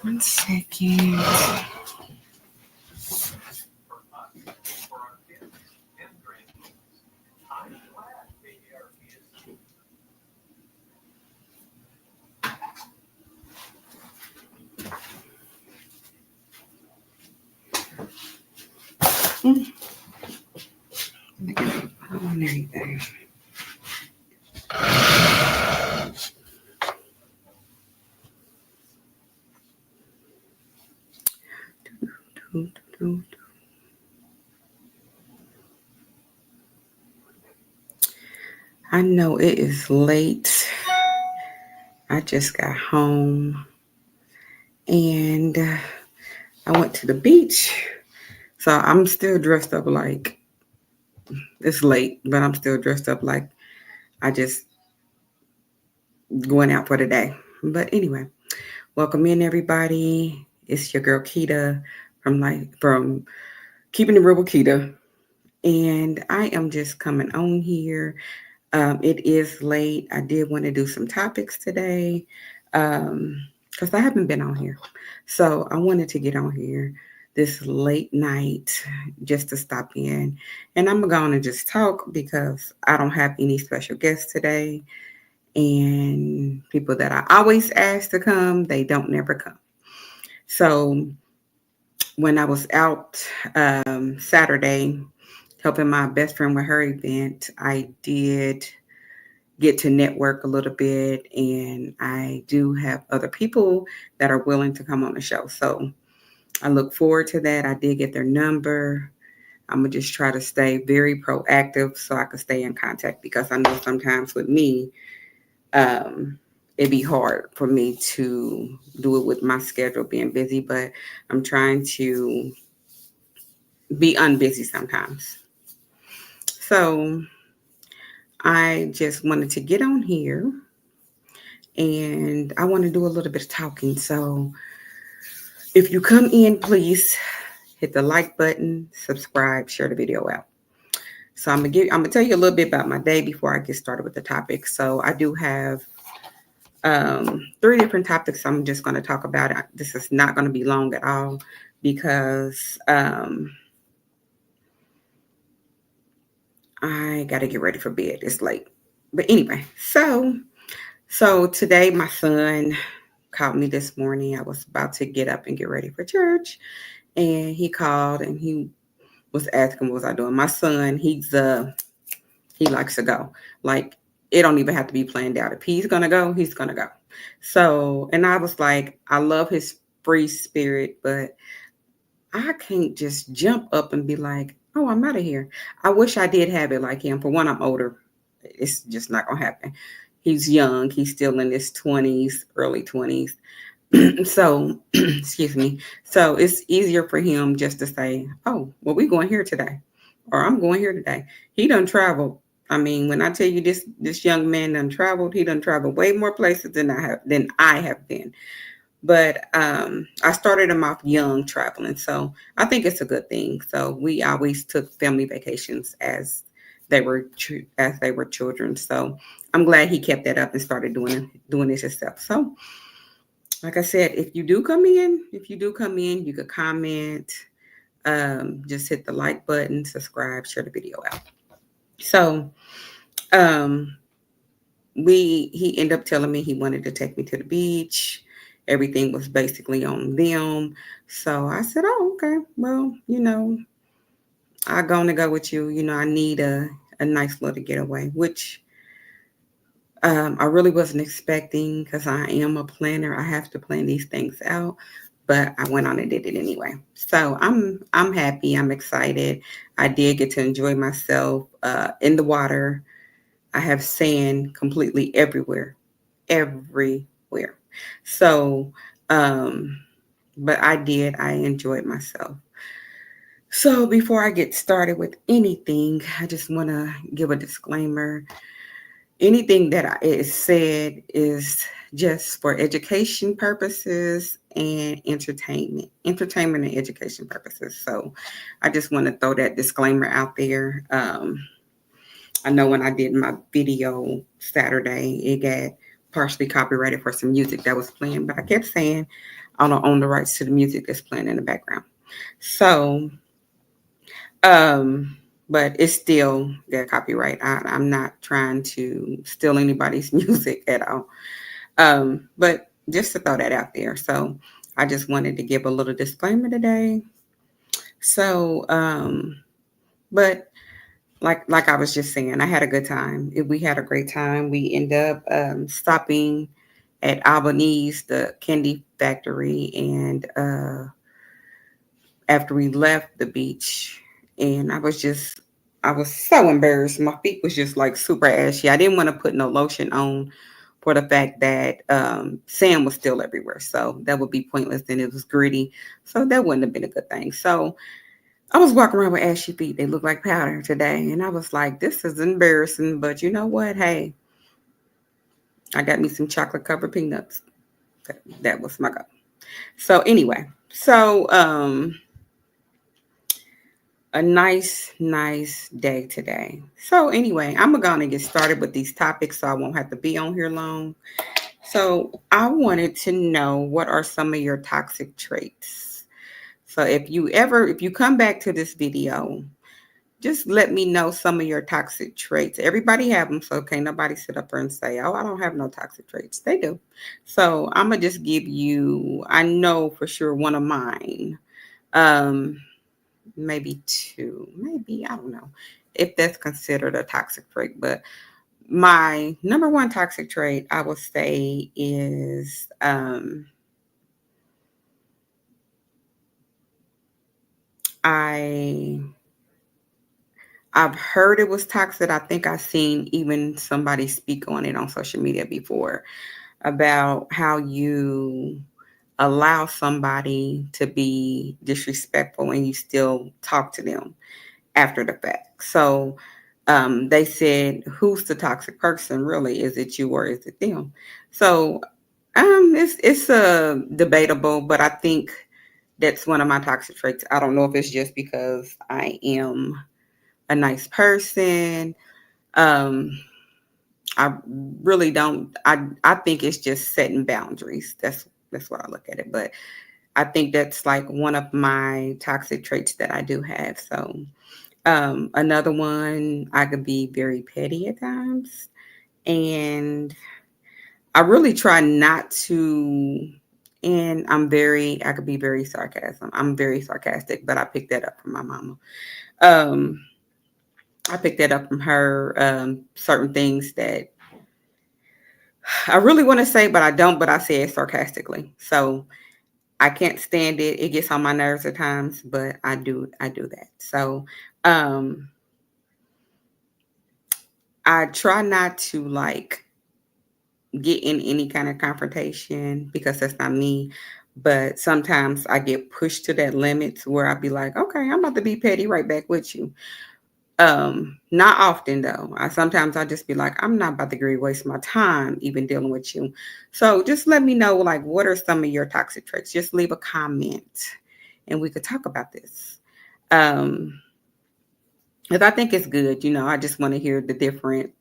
One second. On everything. I know it is late. I just got home and I went to the beach. So I'm still dressed up like it's late, but I'm still dressed up like I just going out for the day. But anyway, welcome in everybody. It's your girl Keita from Keeping It Real with Keita. And I am just coming on here. It is late. I did want to do some topics today because I haven't been on here. So I wanted to get on here this late night just to stop in. And I'm going to just talk because I don't have any special guests today. And people that I always ask to come, they don't never come. So when I was out Saturday helping my best friend with her event, I did get to network a little bit, and I do have other people that are willing to come on the show. So I look forward to that. I did get their number. I'm going to just try to stay very proactive so I can stay in contact because I know sometimes with me, it'd be hard for me to do it with my schedule being busy, but I'm trying to be unbusy sometimes. So I just wanted to get on here and I want to do a little bit of talking. So if you come in, please hit the like button, subscribe, share the video out. So I'm gonna tell you a little bit about my day before I get started with the topic. So I do have 3 different topics I'm just going to talk about. This is not going to be long at all because I got to get ready for bed. It's late. But anyway, so today my son called me this morning. I was about to get up and get ready for church. And he called and he was asking what was I doing. My son, he likes to go. Like, it don't even have to be planned out. If he's going to go, he's going to go. So, and I was like, I love his free spirit, but I can't just jump up and be like, oh, I'm out of here. I wish I did have it like him. For one, I'm older. It's just not going to happen. He's young. He's still in his 20s, early 20s. So, excuse me. So it's easier for him just to say, oh, well, we're going here today. Or I'm going here today. He done traveled. I mean, when I tell you this young man done traveled, he done traveled way more places than I have been. But I started him off young traveling, so I think it's a good thing. So we always took family vacations as they were children. So I'm glad he kept that up and started doing it himself. So, like I said, if you do come in, you could comment. Just hit the like button, subscribe, share the video out. So he ended up telling me he wanted to take me to the beach. Everything was basically on them. So I said, oh, okay. Well, I'm going to go with you. I need a nice little getaway, which I really wasn't expecting because I am a planner. I have to plan these things out. But I went on and did it anyway. So I'm happy. I'm excited. I did get to enjoy myself in the water. I have sand completely everywhere. So, but I enjoyed myself. So before I get started with anything, I just want to give a disclaimer. Anything that is said is just for education purposes and entertainment and education purposes. So I just want to throw that disclaimer out there. I know when I did my video Saturday, it got partially copyrighted for some music that was playing, but I kept saying I don't own the rights to the music that's playing in the background. So, um, but it's still got copyright. I'm not trying to steal anybody's music at all. But just to throw that out there. So I just wanted to give a little disclaimer today. So, but like I was just saying, I had a good time. We had a great time. We end up stopping at Albanese, the candy factory, and after we left the beach, and I was so embarrassed. My feet was just like super ashy. I didn't want to put no lotion on for the fact that sand was still everywhere, so that would be pointless. And it was gritty, so that wouldn't have been a good thing. So I was walking around with ashy feet. They look like powder today. And I was like, this is embarrassing. But you know what? Hey, I got me some chocolate covered peanuts. That was my goal. So anyway, a nice day today. So anyway, I'm gonna get started with these topics so I won't have to be on here long. So I wanted to know, what are some of your toxic traits? So if you come back to this video, just let me know some of your toxic traits. Everybody have them, so can't nobody sit up there and say, "Oh, I don't have no toxic traits." They do. So I'm gonna just give you. I know for sure one of mine. Um, maybe two. Maybe I don't know if that's considered a toxic trait. But my number one toxic trait, I would say, is I I've heard it was toxic. I think I've seen even somebody speak on it on social media before, about how you allow somebody to be disrespectful and you still talk to them after the fact. So they said, who's the toxic person really? Is it you or is it them? So it's debatable, but I think that's one of my toxic traits. I don't know if it's just because I am a nice person. Um, I really don't. I think it's just setting boundaries. That's what I look at it. But I think that's like one of my toxic traits that I do have. So another one, I could be very petty at times, and I really try not to. And I could be very sarcasm. I'm very sarcastic, but I picked that up from my mama. Um, I picked that up from her. Certain things that I really want to say, but I don't, but I say it sarcastically. So I can't stand it. It gets on my nerves at times, but I do that. So um I try not to like get in any kind of confrontation because that's not me. But sometimes I get pushed to that limit to where I'd be like, okay, I'm about to be petty right back with you. Not often though. Sometimes I just be like, I'm not about to agree waste my time even dealing with you. So just let me know, like, what are some of your toxic traits? Just leave a comment and we could talk about this. Um, because I think it's good, I just want to hear the different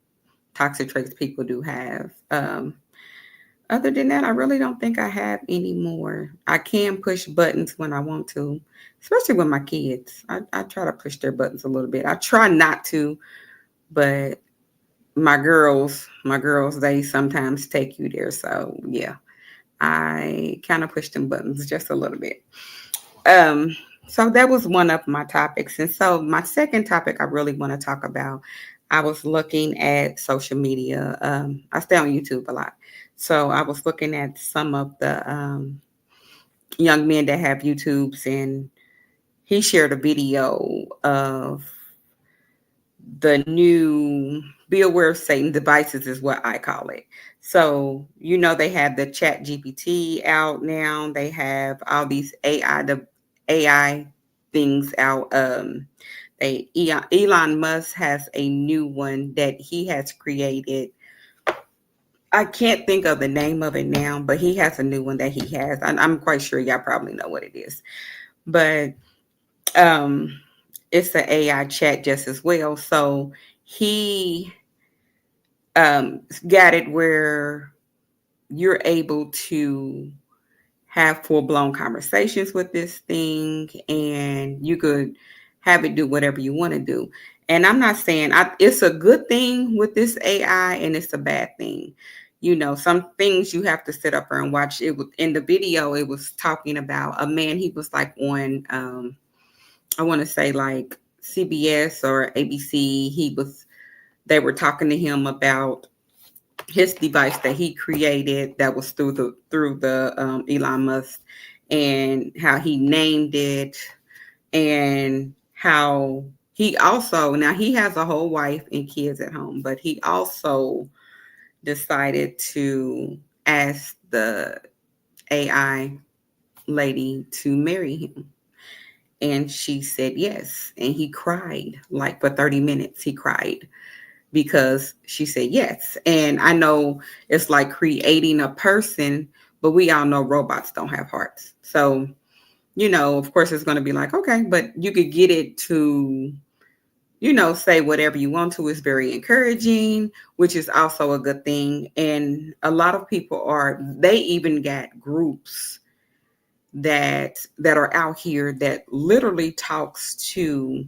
toxic traits people do have. Other than that, I really don't think I have any more. I can push buttons when I want to, especially with my kids. I try to push their buttons a little bit. I try not to, but my girls, they sometimes take you there. So yeah, I kind of push them buttons just a little bit. Um, so that was one of my topics. And so my second topic I really want to talk about, I was looking at social media. I stay on YouTube a lot. So I was looking at some of the young men that have YouTubes, and he shared a video of the new be aware of Satan devices, is what I call it. So, they have the chat GPT out now. They have all these AI things out. Elon Musk has a new one that he has created. I can't think of the name of it now, but he has a new one that he has. I'm quite sure y'all probably know what it is. But um, it's the AI chat just as well. So he got it where you're able to have full blown conversations with this thing, and you could have it do whatever you want to do. And I'm not saying it's a good thing with this AI and it's a bad thing. You know, some things you have to sit up there and watch. It was in the video, it was talking about a man. He was like on, I want to say like CBS or ABC. They were talking to him about his device that he created that was through the Elon Musk, and how he named it, and how he also, now he has a whole wife and kids at home, but he also decided to ask the AI lady to marry him. And she said yes. And he cried like for 30 minutes. He cried because she said yes. And I know it's like creating a person, but we all know robots don't have hearts. So, you know, of course, it's going to be like, okay, but you could get it to, you know, say whatever you want to. It's very encouraging, which is also a good thing. And a lot of people they even got groups that are out here that literally talks to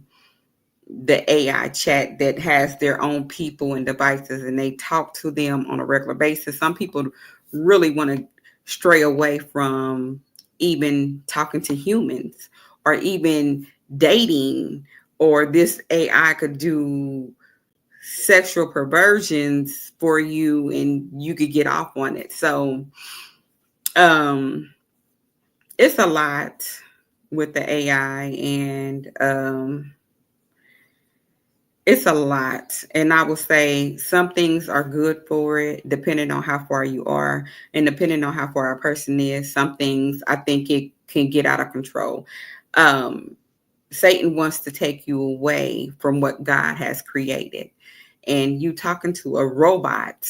the AI chat, that has their own people and devices, and they talk to them on a regular basis. Some people really want to stray away from even talking to humans or even dating, or this AI could do sexual perversions for you and you could get off on it. So it's a lot with the AI, and it's a lot. And I will say some things are good for it, depending on how far you are and depending on how far a person is. Some things I think it can get out of control. Satan wants to take you away from what God has created. And you talking to a robot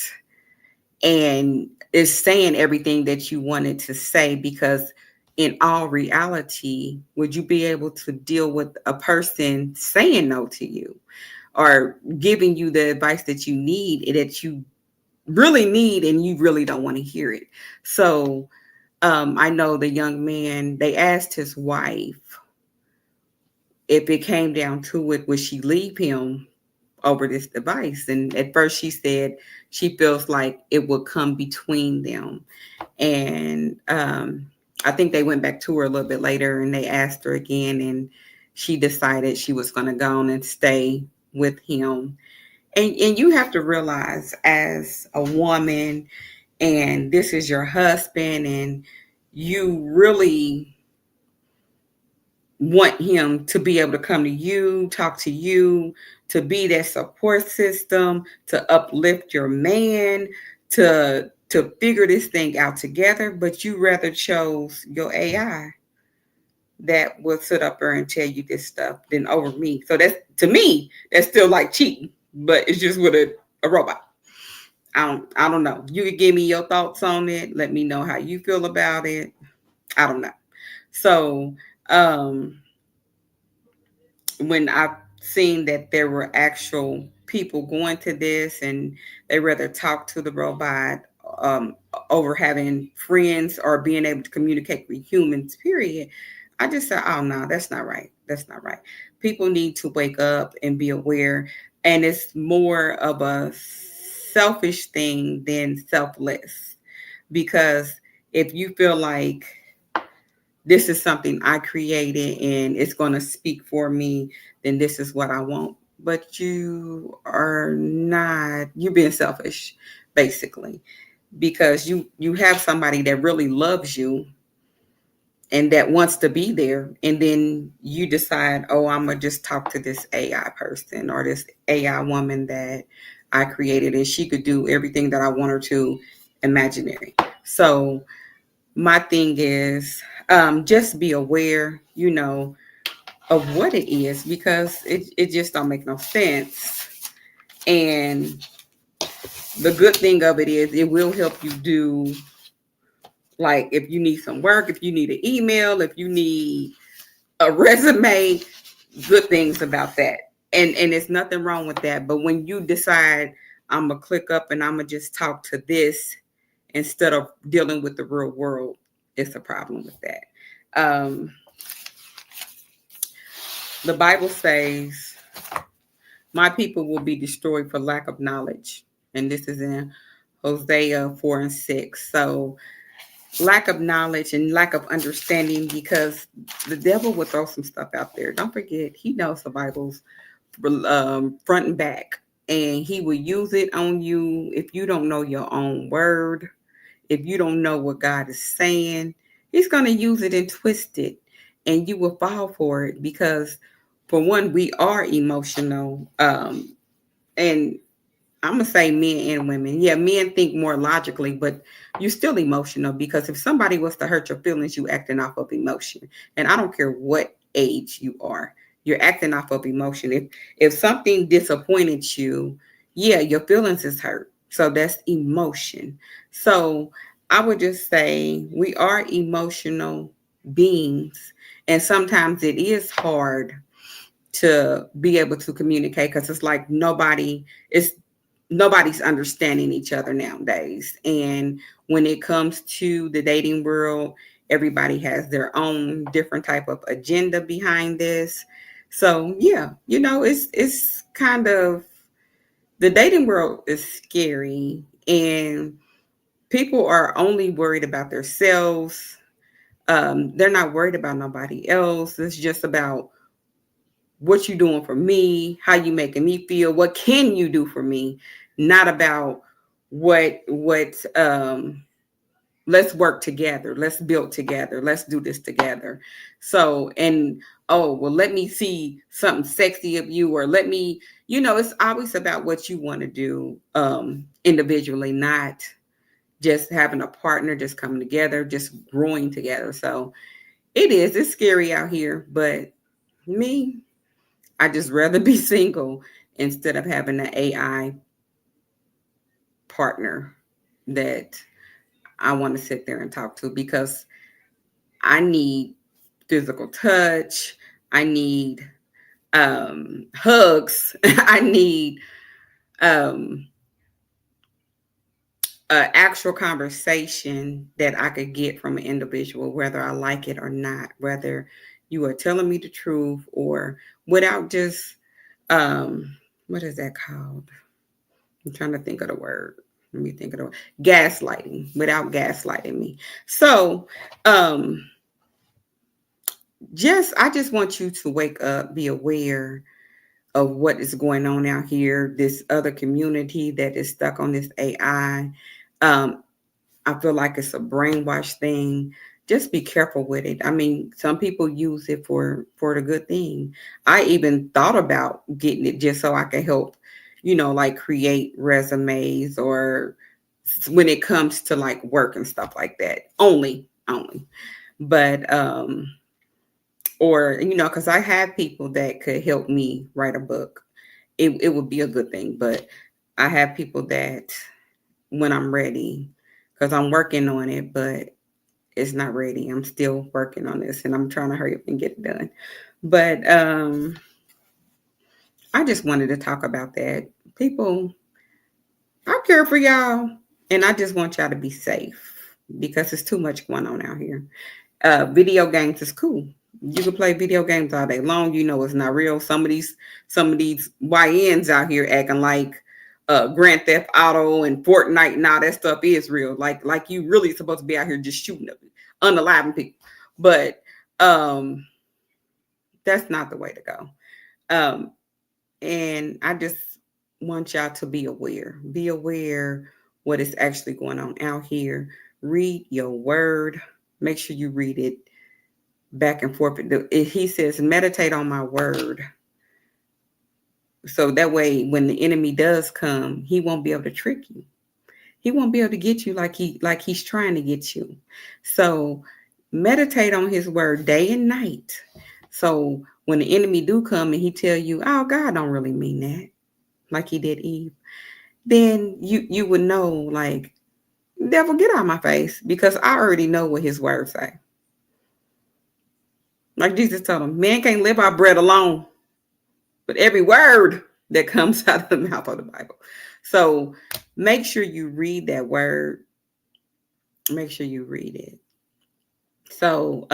and is saying everything that you wanted to say, because in all reality, would you be able to deal with a person saying no to you, or giving you the advice that you need, that you really need, and you really don't want to hear it? So I know the young man, they asked his wife if it came down to it, would she leave him over this device? And at first she said she feels like it would come between them. And I think they went back to her a little bit later and they asked her again, and she decided she was going to go on and stay with him. And you have to realize, as a woman, and this is your husband, and you really want him to be able to come to you, talk to you, to be that support system, to uplift your man, to figure this thing out together, but you rather chose your AI that will sit up there and tell you this stuff than over me. So that's, to me, that's still like cheating, but it's just with a robot. I don't know. You could give me your thoughts on it. Let me know how you feel about it. I don't know. So when I've seen that there were actual people going to this, and they rather talk to the robot um, over having friends or being able to communicate with humans, period, I just said, oh, no, that's not right. That's not right. People need to wake up and be aware. And it's more of a selfish thing than selfless. Because if you feel like this is something I created and it's going to speak for me, then this is what I want. But you are not, you're being selfish, basically, because you have somebody that really loves you and that wants to be there. And then you decide, oh, I'm going to just talk to this AI person or this AI woman that I created, and she could do everything that I want her to, imaginary. So my thing is, just be aware, you know, of what it is, because it just don't make no sense. And the good thing of it is it will help you do, like, if you need some work, if you need an email, if you need a resume, good things about that. and there's nothing wrong with that. But when you decide I'm gonna click up and I'm gonna just talk to this instead of dealing with the real world, it's a problem with that. Um, the Bible says, "My people will be destroyed for lack of knowledge," and this is in Hosea 4 and 6. So lack of knowledge and lack of understanding, because the devil will throw some stuff out there. Don't forget, he knows the Bible's front and back, and he will use it on you if you don't know your own word. If you don't know what God is saying, he's going to use it and twist it, and you will fall for it because, for one, we are emotional. And I'm gonna say men and women. Yeah, men think more logically, but you're still emotional, because if somebody was to hurt your feelings, you acting off of emotion. And I don't care what age you are, you're acting off of emotion. If something disappointed you, yeah, your feelings is hurt. So that's emotion. So I would just say we are emotional beings, and sometimes it is hard to be able to communicate, because it's like nobody's understanding each other nowadays. And when it comes to the dating world, everybody has their own different type of agenda behind this. So yeah, it's kind of, the dating world is scary, and people are only worried about themselves. They're not worried about nobody else. It's just about what you doing for me, how you making me feel, what can you do for me, not about what let's work together, let's build together, let's do this together. So, and oh, well, let me see something sexy of you, or let me, it's always about what you want to do individually, not just having a partner, just coming together, just growing together. So it's scary out here, but me, I just rather be single instead of having an AI partner that I want to sit there and talk to, because I need physical touch. I need hugs. I need um, an actual conversation that I could get from an individual, whether I like it or not, whether you are telling me the truth, or without just, what is that called? I'm trying to think of the word. Let me think of the word. Gaslighting, without gaslighting me. So, I just want you to wake up, be aware of what is going on out here, this other community that is stuck on this AI. I feel like it's a brainwash thing. Just be careful with it. I mean, some people use it for the good thing. I even thought about getting it just so I could help, like create resumes, or when it comes to like work and stuff like that. Only. But or because I have people that could help me write a book. It would be a good thing. But I have people that, when I'm ready, because I'm working on it, but it's not ready. I'm still working on this, and I'm trying to hurry up and get it done. But I just wanted to talk about that. People, I care for y'all, and I just want y'all to be safe, because there's too much going on out here. Video games is cool. You can play video games all day long. It's not real. Some of these YNs out here acting like Grand Theft Auto and Fortnite and all that stuff is real. Like you really supposed to be out here just shooting up, unaliving people. But that's not the way to go. Um, and I just want y'all to be aware. Be aware what is actually going on out here. Read your word. Make sure you read it back and forth. He says, meditate on my word. So that way, when the enemy does come, he won't be able to trick you. He won't be able to get you like he's trying to get you. So meditate on his word day and night. So when the enemy do come and he tell you, oh, God don't really mean that, like he did Eve, then you would know, like, devil, get out of my face, because I already know what his word say. Like Jesus told him, man can't live by bread alone. but every word that comes out of the mouth of the Bible. So make sure you read that word. Make sure you read it. So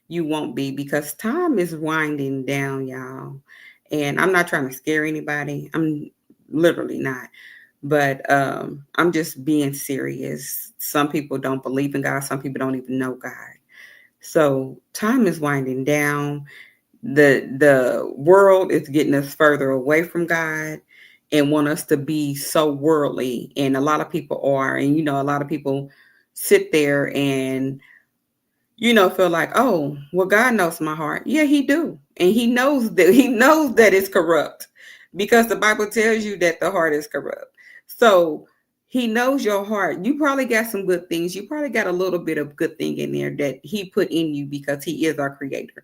you won't be, because time is winding down, y'all. And I'm not trying to scare anybody. I'm literally not. But I'm just being serious. Some people don't believe in God. Some people don't even know God. So time is winding down. The world is getting us further away from God and want us to be so worldly. And a lot of people are. And a lot of people sit there and feel like, oh, well, God knows my heart. Yeah, he do. And he knows that it's corrupt, because the Bible tells you that the heart is corrupt. So he knows your heart. You probably got some good things. You probably got a little bit of good thing in there that he put in you, because he is our creator.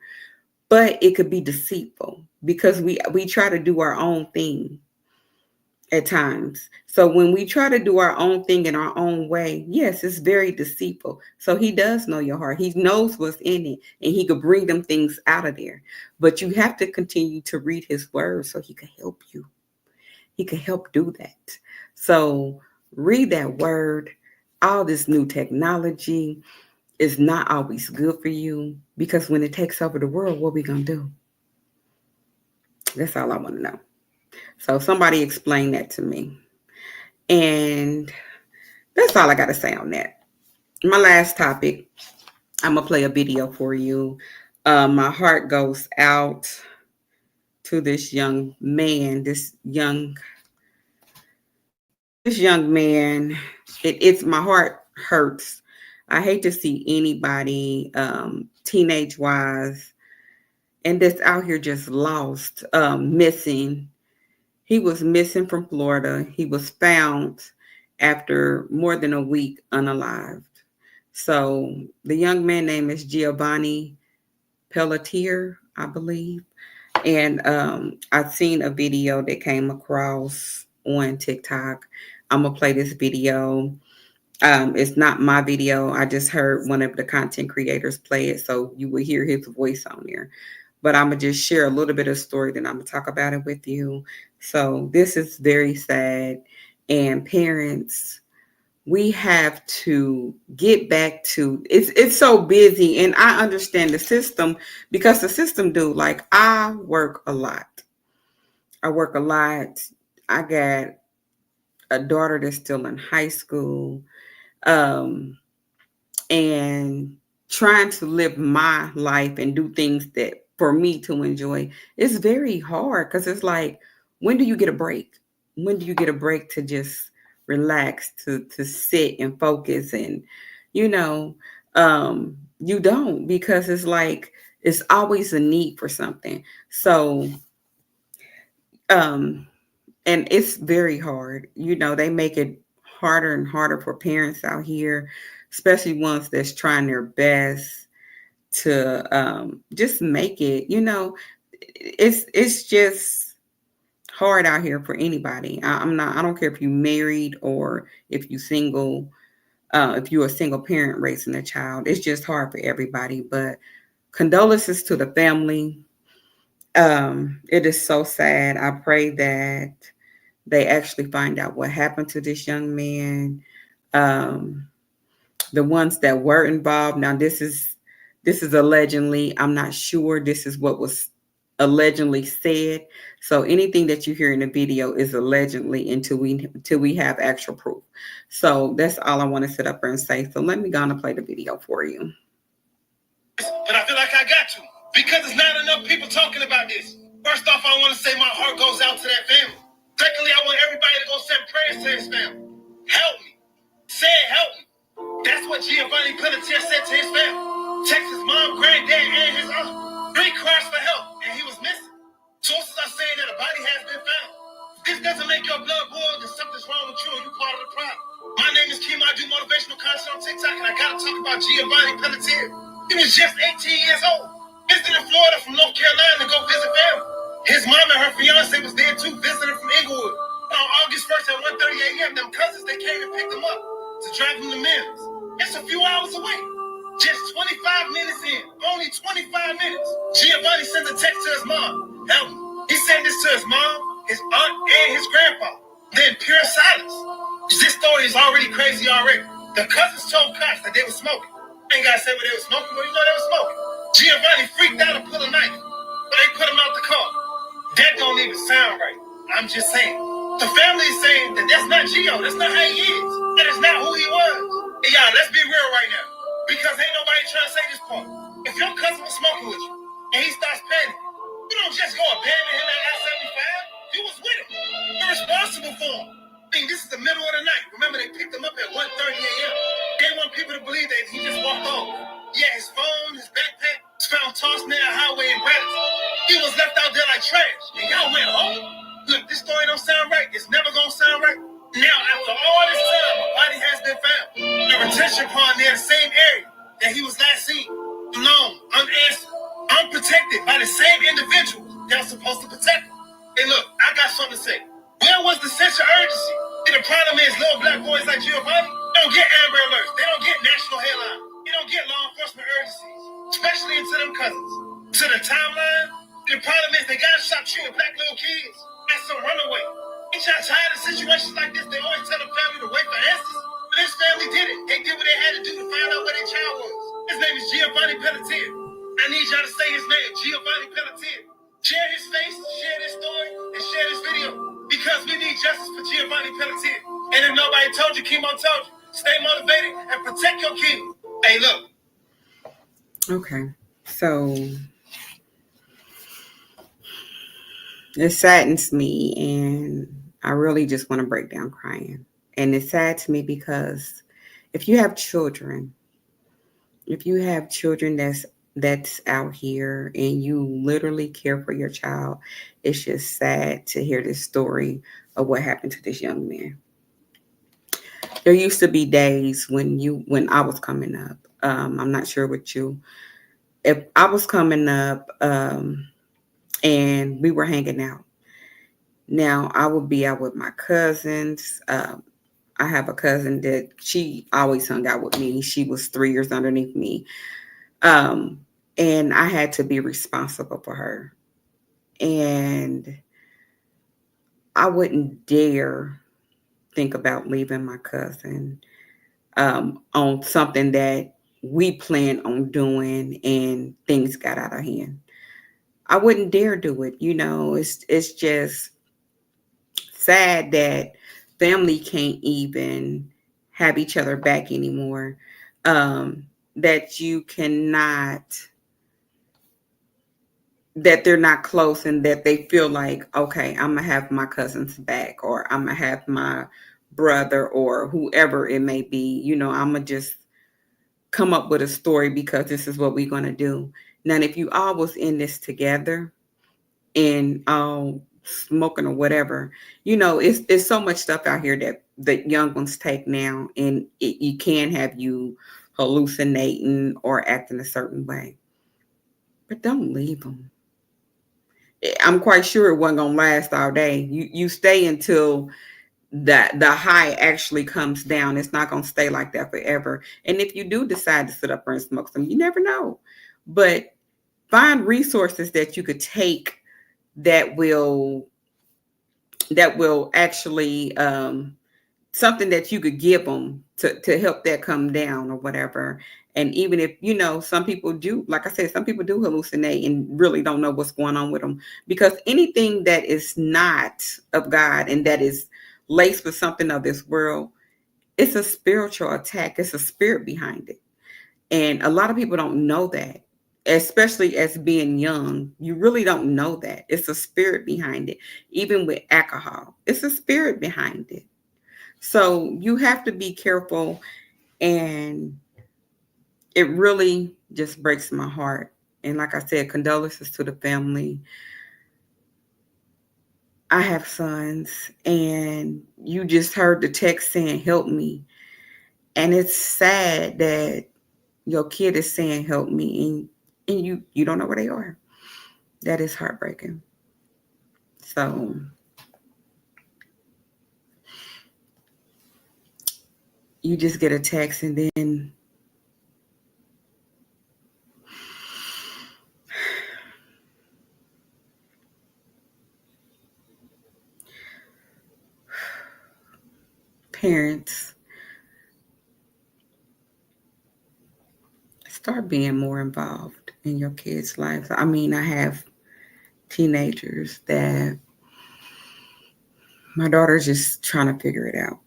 But it could be deceitful, because we try to do our own thing at times. So when we try to do our own thing in our own way, yes, it's very deceitful. So he does know your heart. He knows what's in it, and he could bring them things out of there. But you have to continue to read his word so he can help you. He can help do that. So read that word. All this new technology is not always good for you, because when it takes over the world, what are we going to do? That's all I want to know. So somebody explain that to me. And that's all I got to say on that. My last topic, I'm going to play a video for you. My heart goes out to this young man, this young man. It's my heart hurts. I hate to see anybody, teenage wise, and that's out here just lost, missing. He was missing from Florida. He was found after more than a week unalived. So the young man name is Giovanni Pelletier, I believe. And I've seen a video that came across on TikTok. I'm gonna play this video. It's not my video. I just heard one of the content creators play it, so you will hear his voice on there. But I'm gonna just share a little bit of story, then I'm gonna talk about it with you. So this is very sad, and parents, we have to get back to, it's so busy, and I understand the system, because the system do, like, I work a lot. I got a daughter that's still in high school. Um and trying to live my life and do things that for me to enjoy is very hard, because it's like, when do you get a break? When do you get a break to just relax, to sit and focus? And you know you don't, because it's like it's always a need for something. So um and it's very hard. They make it harder and harder for parents out here, especially ones that's trying their best to just make it. It's just hard out here for anybody. I'm not. I don't care if you're married or if you single. If you're a single parent raising a child, it's just hard for everybody. But condolences to the family. It is so sad. I pray that they actually find out what happened to this young man. Um, the ones that were involved. Now, this is allegedly. I'm not sure. This is what was allegedly said. So anything that you hear in the video is allegedly until we have actual proof. So that's all I want to sit up there and say. So let me go on and play the video for you. But I feel like I got to, because there's not enough people talking about this. First off, I want to say my heart goes out to that family. Secondly, I want everybody to go send prayers to his family. Help me. Say help me. That's what Giovanni Pelletier said to his family. Text his mom, granddad, and his aunt. Three cries for help, and he was missing. Sources are saying that a body has been found. This doesn't make your blood boil, then something's wrong with you and you're part of the problem. My name is Kim. I do motivational content on TikTok, and I gotta talk about Giovanni Pelletier. He was just 18 years old, visiting Florida from North Carolina to go visit family. His mom and her fiance was there too, visiting from Inglewood. On August 1st at 1:30 a.m., them cousins, they came and picked him up to drive him to Memphis. It's a few hours away. Just 25 minutes in. Only 25 minutes. Giovanni sent a text to his mom. Help me. He said pretty crazy already. The cousins told cops that they were smoking. I ain't gotta say what they were smoking, but you know they were smoking. Giovanni freaked out and pulled a knife, but they put him out the car. That don't even sound right. I'm just saying. The family is saying that that's not Gio. That's not how he is. That is not who he was. And y'all, let's be real right now. Because ain't nobody trying to say this part. If your cousin was smoking with you and he starts panicking, you don't just go abandon him at I-75. You was with him. You're responsible for him. I mean, this is the middle of the night. Remember, they picked him up at 1:30 a.m. They want people to believe that he just walked off. Yeah, his phone, his backpack was found tossed near a highway in Bradford. He was left out there like trash, and y'all went home. Look, this story don't sound right. It's never gonna sound right. Now, after all this time, a body has been found. The retention pond near the same area that he was last seen. Alone, unanswered, unprotected by the same individuals that are supposed to protect him. Hey, look, I got something to say. Where was the sense of urgency? And the problem is, little black boys like Giovanni don't get Amber Alerts. They don't get national headlines. They don't get law enforcement urgencies, especially into them cousins. To the timeline, the problem is they gotta stop treating black little kids as some runaway. Ain't y'all tired of situations like this? They always tell the family to wait for answers. But this family did it. They did what they had to do to find out where their child was. His name is Giovanni Pelletier. I need y'all to say his name, Giovanni Pelletier. Share his face, share this story, and share this video. Because we need justice for Giovanni Pelletier. And if nobody told you, Chemo told you. Stay motivated and protect your kid. Hey, look. Okay. So it saddens me, and I really just want to break down crying. And it's sad to me because if you have children, that's out here and you literally care for your child, it's just sad to hear this story of what happened to this young man. There used to be days when I was coming up. I'm not sure with you. If I was coming up, and we were hanging out. Now I would be out with my cousins. I have a cousin that she always hung out with me. She was 3 years underneath me. And I had to be responsible for her. And I wouldn't dare think about leaving my cousin on something that we planned on doing and things got out of hand. I wouldn't dare do it. It's just sad that family can't even have each other back anymore. That you cannot, that they're not close and that they feel like, okay, I'm gonna have my cousins back, or I'm gonna have my brother or whoever it may be. I'm gonna just come up with a story because this is what we're gonna do. Now, if you all was in this together and smoking or whatever, it's so much stuff out here that the young ones take now, and you can have you hallucinating or acting a certain way. But don't leave them. I'm quite sure it wasn't gonna last all day. You stay until the high actually comes down. It's not gonna stay like that forever. And if you do decide to sit up there and smoke some, you never know. But find resources that you could take that will actually something that you could give them to help that come down or whatever. And even if, some people do, like I said, some people do hallucinate and really don't know what's going on with them, because anything that is not of God and that is laced with something of this world, it's a spiritual attack. It's a spirit behind it. And a lot of people don't know that, especially as being young. You really don't know that. It's a spirit behind it. Even with alcohol, it's a spirit behind it. So you have to be careful, and it really just breaks my heart. And like I said, condolences to the family. I have sons, and you just heard the text saying, help me. And it's sad that your kid is saying, help me, and you don't know where they are. That is heartbreaking. So you just get a text, and then parents, start being more involved in your kids' lives. I mean, I have teenagers that my daughter's just trying to figure it out.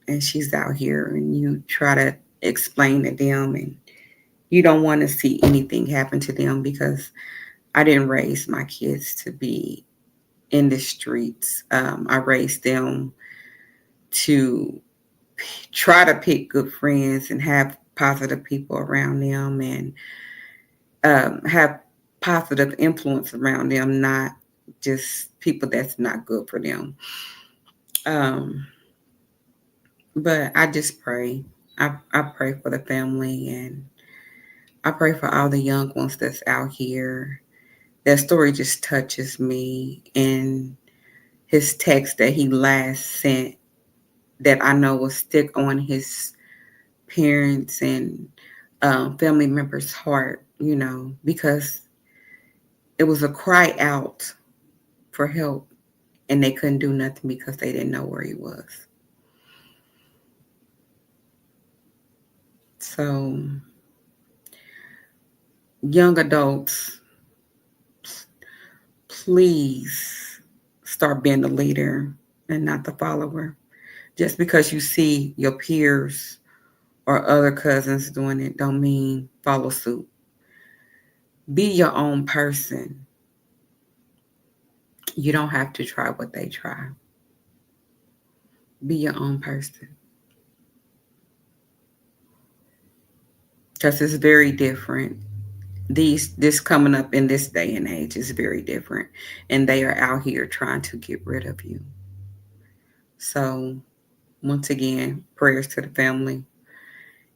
And she's out here, and you try to explain to them, and you don't want to see anything happen to them because I didn't raise my kids to be in the streets. I raised them to try to pick good friends and have positive people around them and have positive influence around them, not just people that's not good for them. Um, but I just pray. I pray for the family, and I pray for all the young ones that's out here. That story just touches me. And his text that he last sent, that I know will stick on his parents and family members' heart, because it was a cry out for help, and they couldn't do nothing because they didn't know where he was. So, young adults, please start being the leader and not the follower. Just because you see your peers or other cousins doing it don't mean follow suit. Be your own person. You don't have to try what they try. Be your own person. Because it's very different. This coming up in this day and age is very different. And they are out here trying to get rid of you. So once again, prayers to the family.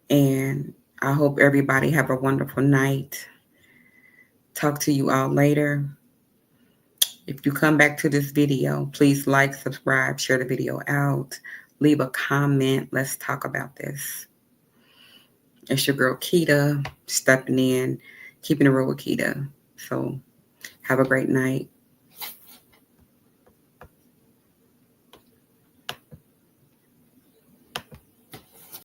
And I hope everybody have a wonderful night. Talk to you all later. If you come back to this video, please like, subscribe, share the video out, leave a comment. Let's talk about this. It's your girl Keita stepping in, keeping it real with Keita. So have a great night.